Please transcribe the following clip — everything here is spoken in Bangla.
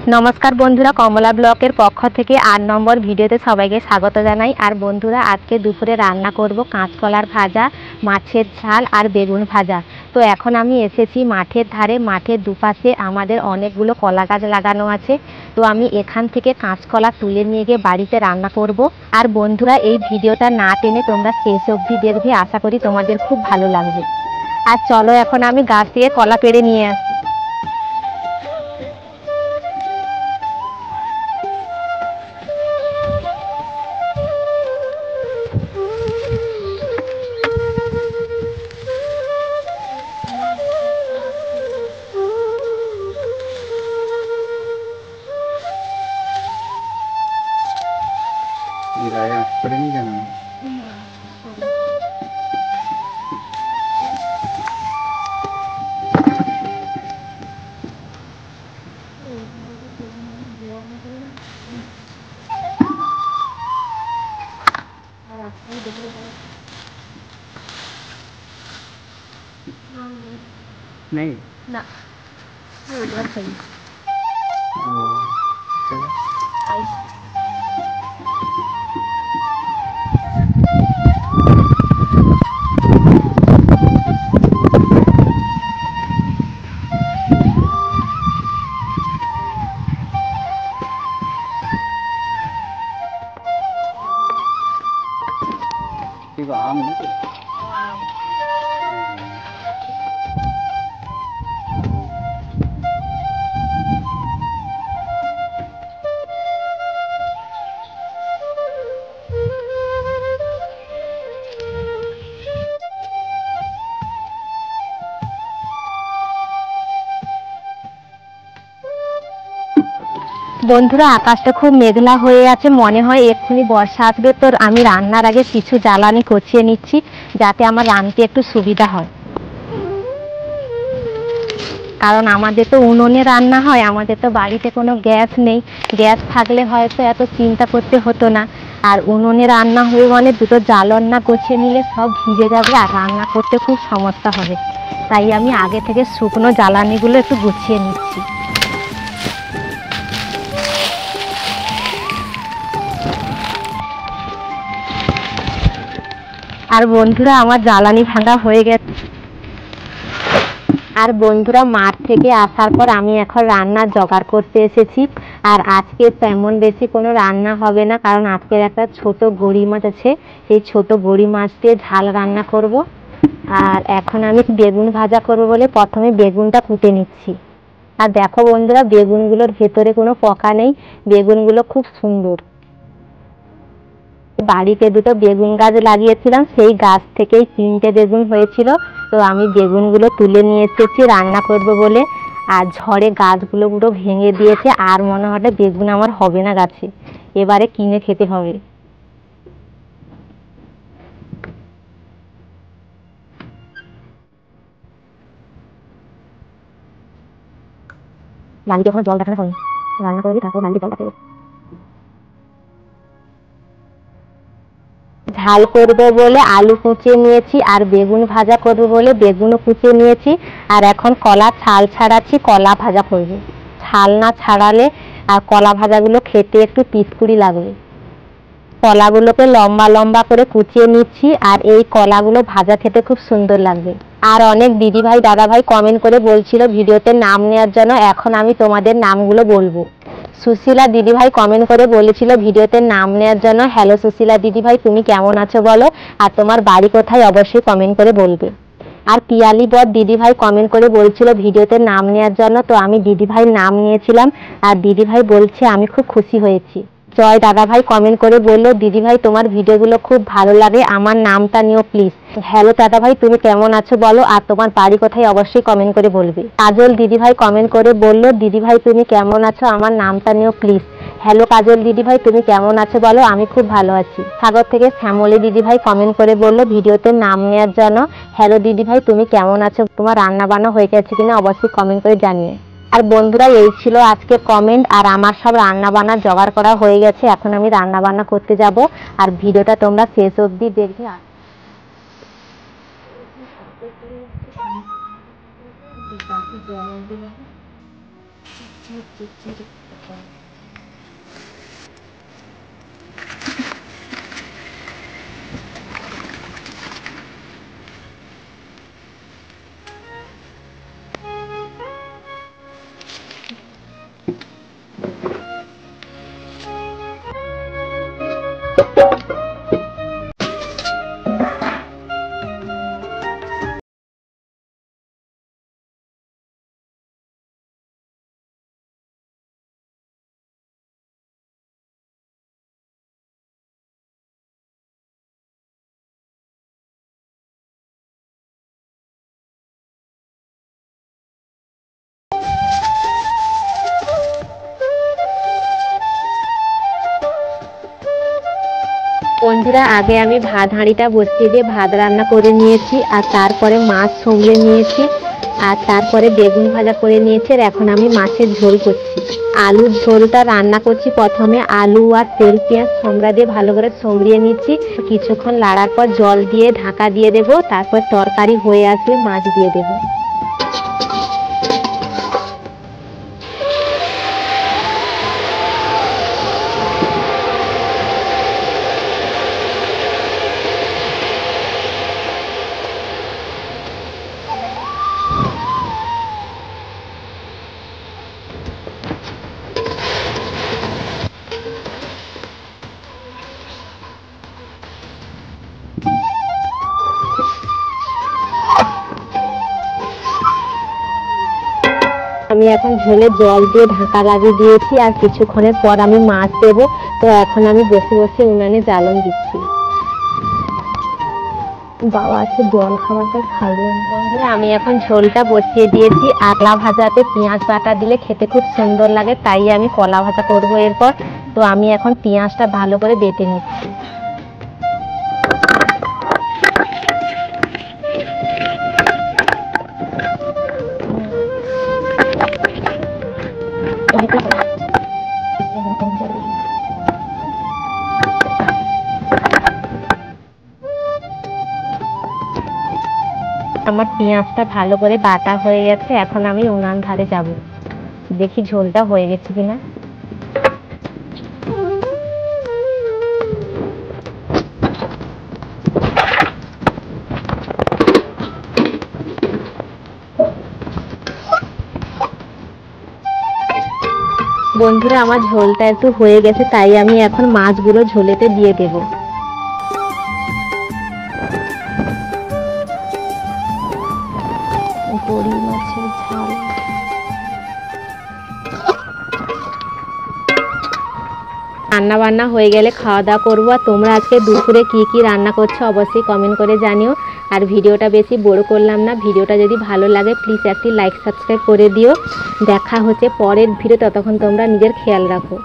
नमस्कार बंधुरा कमला ब्लकेर पक्ष थेके 8 नम्बर भिडियोते सबाइके स्वागत जानाई। और बंधुरा आज के दुपुरे रान्ना करब काँचकलार भाजा, माछेर झाल और बेगुन भाजा। तो एखन आमी एसेछि माठेर धारे। माठेर दुपाशे आमादेर अनेकगुलो कला गाछ लागानो आछे। तो आमी एखान थेके काँचकला तुले निये गिये बाड़ीते रान्ना करब। और बंधुरा एई भिडियोटा ना टेने तोमरा शेष अब्दि देखबे, आशा करी तोमादेर खूब भालो लागबे। और चलो एखन आमी गाछ थेके कला पेड़े निये आसि। नहीं ना वो उधर सही आम बंधुरा आकाशटा खूब मेघला हये आछे, मने हय एक्षुनि बर्षा आसबे। तो आमी रान्नार आगे किछु জ্বালানি कचिয়ে निচ্छि जाते आमार रान्नते एकटु सुविधा हय। कारण आमादेर तो उनुने रान्ना हय, आमादेर तो बाड़ीते कोनो ग्यास नेই। ग्यास थाकले हयतो एत चिंता करते हतो ना। और उनुने रान्ना हबे माने दुটো জ্বালন ना गछिয়ে निले सब ভিজে যাবে আর রান্না করতে খুব সমস্যা হবে। তাই আমি আগে থেকে শুকনো জ্বালানিগুলো একটু গুছিয়ে নিচ্ছি। আর বন্ধুরা আমার জ্বালানি ভাঙা হয়ে গেছে। আর বন্ধুরা মাঠ থেকে আসার পর আমি এখন রান্নার জোগাড় করতে এসেছি। আর আজকে তেমন বেশি কোনো রান্না হবে না, কারণ আজকের একটা ছোট গড়ি মাছ আছে। এই ছোট গড়ি মাছ দিয়ে ঝাল রান্না করব। আর এখন আমি বেগুন ভাজা করব বলে প্রথমে বেগুনটা কুটে নিচ্ছি। আর দেখো বন্ধুরা, বেগুনগুলোর ভেতরে কোনো পোকা নেই, বেগুনগুলো খুব সুন্দর। বাড়িতে দুটো বেগুন গাছ লাগিয়েছিলাম, সেই গাছ থেকেই 3টে বেগুন হয়েছিল। তো আমি বেগুনগুলো তুলে নিয়ে এসেছি রান্না করব বলে। আর ঝড়ে গাছগুলো পুরো ভেঙে দিয়েছে, আর মনে হয় বেগুন আমার হবে না গাছে, এবারে কিনে খেতে হবে। লালিকে এখন জল দেখানো হয়, রান্না করবি তারপর লালিকে জল দেখাবো। ঝাল করব বলে আলু কুচিয়ে নিয়েছি, আর বেগুন ভাজা করব বলে বেগুনও কুচিয়ে নিয়েছি। আর এখন কলা ছাল ছাড়াচ্ছি, কলা ভাজা করব। ছাল না ছাড়ালে আর কলা ভাজাগুলো খেতে একটু পিটকুড়ি লাগবে। কলাগুলোকে লম্বা লম্বা করে কুচিয়ে নিচ্ছি, আর এই কলাগুলো ভাজা খেতে খুব সুন্দর লাগবে। আর অনেক দিদিভাই দাদাভাই কমেন্ট করে বলছিল ভিডিওতে নাম নেওয়ার জন্য, এখন আমি তোমাদের নামগুলো বলবো। সুশীলা দিদিভাই কমেন্ট করে বলেছিল ভিডিওতে নাম নেওয়ার জন্য। হ্যালো সুশীলা দিদিভাই, তুমি কেমন আছো বলো, আর তোমার বাড়ি কোথায় অবশ্যই কমেন্ট করে বলবে। আর পিয়ালি বর দিদিভাই কমেন্ট করে বলছিল ভিডিওতে নাম নেওয়ার জন্য। তো আমি দিদিভাই নাম নিয়েছিলাম, আর দিদিভাই বলছে আমি খুব খুশি হয়েছি। জয় দাদাভাই কমেন্ট করে বললো দিদিভাই তোমার ভিডিওগুলো খুব ভালো লাগে, আমার নামটা নিও প্লিজ। হ্যালো দাদাভাই, তুমি কেমন আছো বলো, আর তোমার বাড়ি কোথায় অবশ্যই কমেন্ট করে বলবে। কাজল দিদিভাই কমেন্ট করে বললো দিদিভাই তুমি কেমন আছো, আমার নামটা নিও প্লিজ। হ্যালো কাজল দিদিভাই, তুমি কেমন আছো বলো, আমি খুব ভালো আছি। সাগর থেকে শ্যামলী দিদিভাই কমেন্ট করে বললো ভিডিওতে নাম নেওয়ার জন্য। হ্যালো দিদিভাই, তুমি কেমন আছো, তোমার রান্না বান্না হয়ে গেছে কিনা অবশ্যই কমেন্ট করে জানিয়ে। আর বন্ধুরা এই ছিল আজকে কমেন্ট। আর আমার সব রান্না বান্না জোগাড় করা হয়ে গেছে, এখন আমি রান্না বান্না করতে যাব। আর ভিডিওটা তোমরা শেষ অবধি দেখবে। বন্ধুরা, আগে আমি ভাত হাঁড়িটা বসিয়ে দিয়ে ভাত রান্না করে নিয়েছি, আর তারপরে মাছ ছড়িয়ে নিয়েছি, আর তারপরে বেগুন ভাজা করে নিয়েছি। আর এখন আমি মাছের ঝোল করছি। আলুর ঝোলটা রান্না করছি। প্রথমে আলু আর তেল পেঁয়াজ সোমরা দিয়ে ভালো করে ছড়িয়ে নিচ্ছি। কিছুক্ষণ লাড়ার পর জল দিয়ে ঢাকা দিয়ে দেবো। তারপর তরকারি হয়ে আসবে, মাছ দিয়ে দেবো। আমি এখন ঝোলে জল দিয়ে ঢাকা লাগিয়ে দিয়েছি, আর কিছুক্ষণের পর আমি মাছ দেবো। তো এখন আমি বসে বসে উনানে জ্বালন দিচ্ছি। বাবা আছে জল খাওয়াটা খাবেন। বন্ধুরা, আমি এখন ঝোলটা বসিয়ে দিয়েছি। কলা ভাজাতে পেঁয়াজ বাটা দিলে খেতে খুব সুন্দর লাগে, তাই আমি কলা ভাজা করবো এরপর। তো আমি এখন পেঁয়াজটা ভালো করে বেটে নিচ্ছি। আমার পেঁয়াজটা ভালো করে বাটা হয়ে গেছে। এখন আমি উনান ধারে যাব, দেখি ঝোলটা হয়ে গেছে কিনা। বন্ধুরা, আমার ঝোলটা একটু হয়ে গেছে, তাই আমি এখন মাছগুলো ঝোলেতে দিয়ে দেবো। বড়ি মাছের ঝাল। রান্না বান্না হয়ে গেলে খাওয়া দাওয়া করবো। আর তোমরা আজকে দুপুরে কি কি রান্না করছো অবশ্যই কমেন্ট করে জানিও। আর ভিডিওটা বেশি বড় করলাম না। ভিডিওটা যদি ভালো লাগে প্লিজ একটি লাইক সাবস্ক্রাইব করে দিও। দেখা হচ্ছে পরের ভিডিও, ততক্ষণ তোমরা নিজের খেয়াল রাখো।